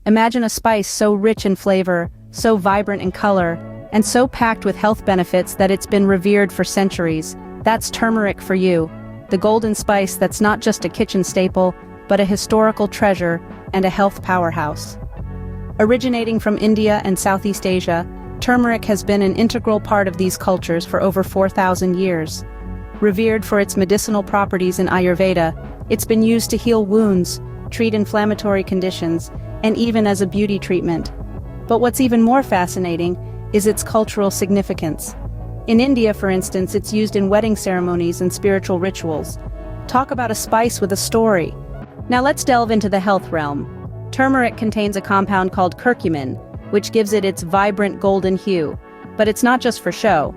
Imagine a spice so rich in flavor, so vibrant in color, and so packed with health benefits that it's been revered for centuries. That's turmeric for you, the golden spice that's not just a kitchen staple, but a historical treasure and a health powerhouse. Originating from India and Southeast Asia, turmeric has been an integral part of these cultures for over 4,000 years. Revered for its medicinal properties in Ayurveda, it's been used to heal wounds, treat inflammatory conditions, and even as a beauty treatment. But what's even more fascinating is its cultural significance. In India, for instance, it's used in wedding ceremonies and spiritual rituals. Talk about a spice with a story. Now let's delve into the health realm. Turmeric contains a compound called curcumin, which gives it its vibrant golden hue. But it's not just for show.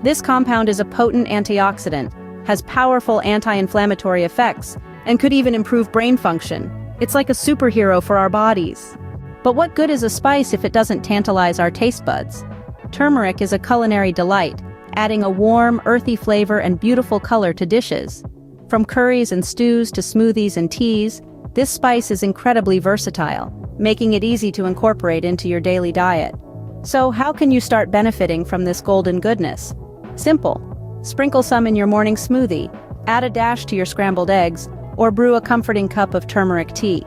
This compound is a potent antioxidant, has powerful anti-inflammatory effects, and could even improve brain function. It's like a superhero for our bodies. But what good is a spice if it doesn't tantalize our taste buds? Turmeric is a culinary delight, adding a warm, earthy flavor and beautiful color to dishes. From curries and stews to smoothies and teas, this spice is incredibly versatile, making it easy to incorporate into your daily diet. So how can you start benefiting from this golden goodness? Simple. Sprinkle some in your morning smoothie, add a dash to your scrambled eggs, or brew a comforting cup of turmeric tea.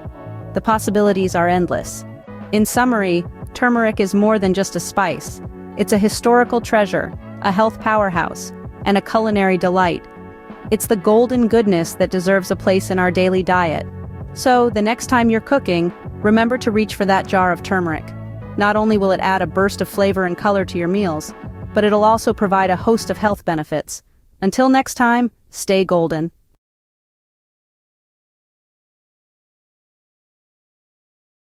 The possibilities are endless. In summary, turmeric is more than just a spice. It's a historical treasure, a health powerhouse, and a culinary delight. It's the golden goodness that deserves a place in our daily diet. So, the next time you're cooking, remember to reach for that jar of turmeric. Not only will it add a burst of flavor and color to your meals, but it'll also provide a host of health benefits. Until next time, stay golden.